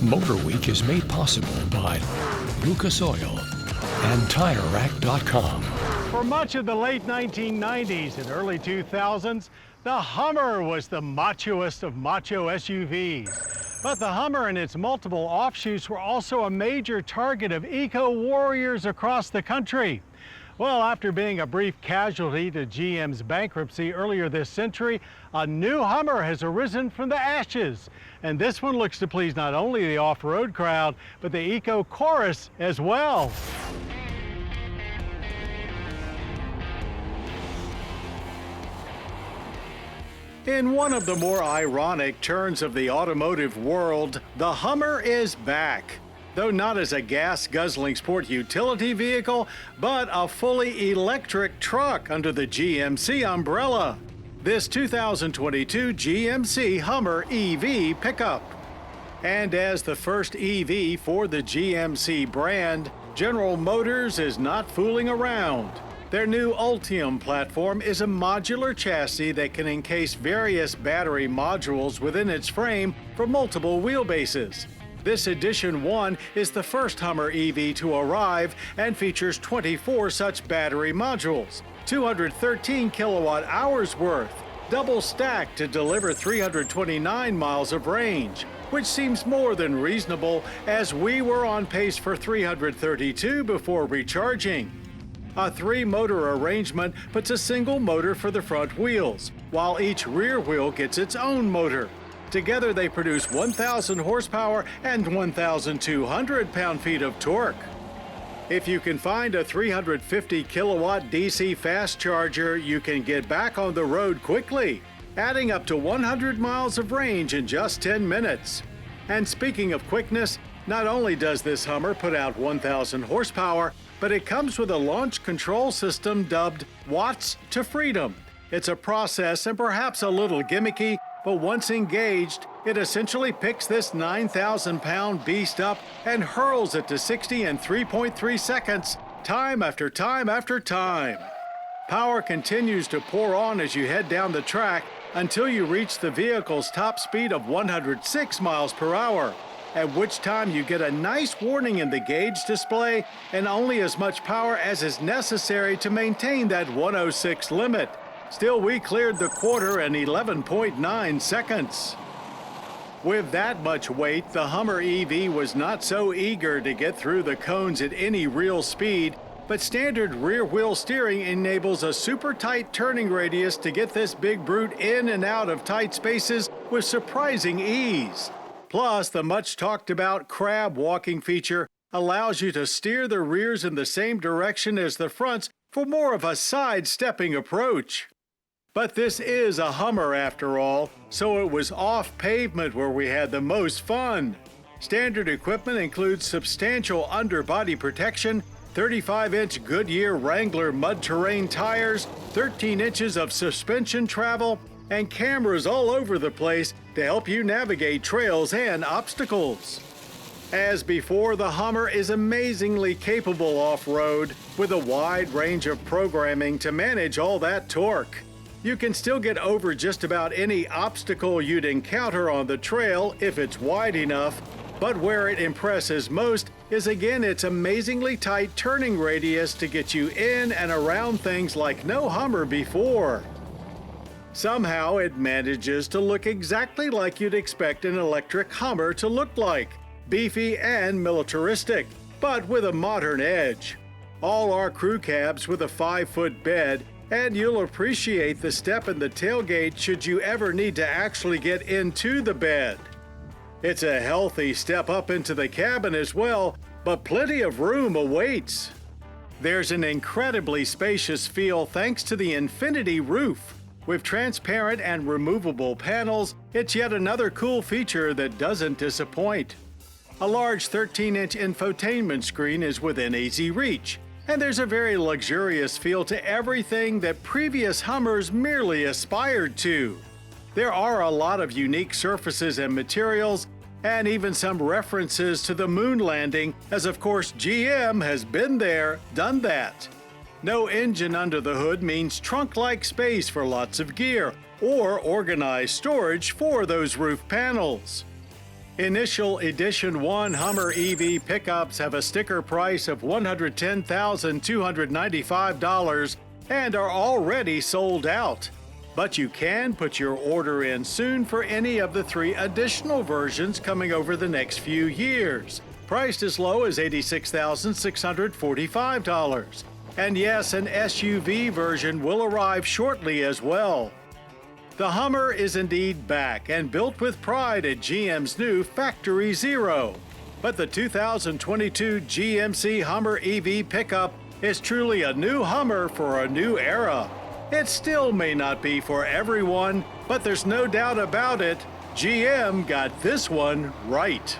MotorWeek is made possible by Lucas Oil and TireRack.com. For much of the late 1990s and early 2000s, the Hummer was the macho-est of macho SUVs. But the Hummer and its multiple offshoots were also a major target of eco-warriors across the country. Well, after being a brief casualty to GM's bankruptcy earlier this century, a new Hummer has arisen from the ashes. And this one looks to please not only the off-road crowd, but the eco-chorus as well. In one of the more ironic turns of the automotive world, the Hummer is back. Though not as a gas-guzzling sport utility vehicle, but a fully electric truck under the GMC umbrella. This 2022 GMC Hummer EV pickup. And as the first EV for the GMC brand, General Motors is not fooling around. Their new Ultium platform is a modular chassis that can encase various battery modules within its frame for multiple wheelbases. This Edition 1 is the first Hummer EV to arrive and features 24 such battery modules, 213 kilowatt hours worth, double stacked to deliver 329 miles of range, which seems more than reasonable as we were on pace for 332 before recharging. A three-motor arrangement puts a single motor for the front wheels, while each rear wheel gets its own motor. Together they produce 1,000 horsepower and 1,200 pound-feet of torque. If you can find a 350 kilowatt DC fast charger, you can get back on the road quickly, adding up to 100 miles of range in just 10 minutes. And speaking of quickness, not only does this Hummer put out 1,000 horsepower, but it comes with a launch control system dubbed Watts to Freedom. It's a process and perhaps a little gimmicky, but once engaged, it essentially picks this 9,000-pound beast up and hurls it to 60 in 3.3 seconds, time after time after time. Power continues to pour on as you head down the track until you reach the vehicle's top speed of 106 miles per hour, at which time you get a nice warning in the gauge display and only as much power as is necessary to maintain that 106 limit. Still, we cleared the quarter in 11.9 seconds. With that much weight, the Hummer EV was not so eager to get through the cones at any real speed, but standard rear-wheel steering enables a super tight turning radius to get this big brute in and out of tight spaces with surprising ease. Plus, the much-talked-about crab walking feature allows you to steer the rears in the same direction as the fronts for more of a side-stepping approach. But this is a Hummer after all, so it was off pavement where we had the most fun. Standard equipment includes substantial underbody protection, 35-inch Goodyear Wrangler mud terrain tires, 13 inches of suspension travel, and cameras all over the place to help you navigate trails and obstacles. As before, the Hummer is amazingly capable off-road with a wide range of programming to manage all that torque. You can still get over just about any obstacle you'd encounter on the trail if it's wide enough, but where it impresses most is again its amazingly tight turning radius to get you in and around things like no Hummer before. Somehow it manages to look exactly like you'd expect an electric Hummer to look like, beefy and militaristic, but with a modern edge. All are crew cabs with a 5-foot bed, and you'll appreciate the step in the tailgate should you ever need to actually get into the bed. It's a healthy step up into the cabin as well, but plenty of room awaits. There's an incredibly spacious feel thanks to the infinity roof. With transparent and removable panels, it's yet another cool feature that doesn't disappoint. A large 13-inch infotainment screen is within easy reach, and there's a very luxurious feel to everything that previous Hummers merely aspired to. There are a lot of unique surfaces and materials, and even some references to the moon landing, as of course GM has been there, done that. No engine under the hood means trunk-like space for lots of gear, or organized storage for those roof panels. Initial Edition 1 Hummer EV pickups have a sticker price of $110,295 and are already sold out. But you can put your order in soon for any of the 3 additional versions coming over the next few years, priced as low as $86,645. And yes, an SUV version will arrive shortly as well. The Hummer is indeed back and built with pride at GM's new Factory Zero. But the 2022 GMC Hummer EV pickup is truly a new Hummer for a new era. It still may not be for everyone, but there's no doubt about it, GM got this one right.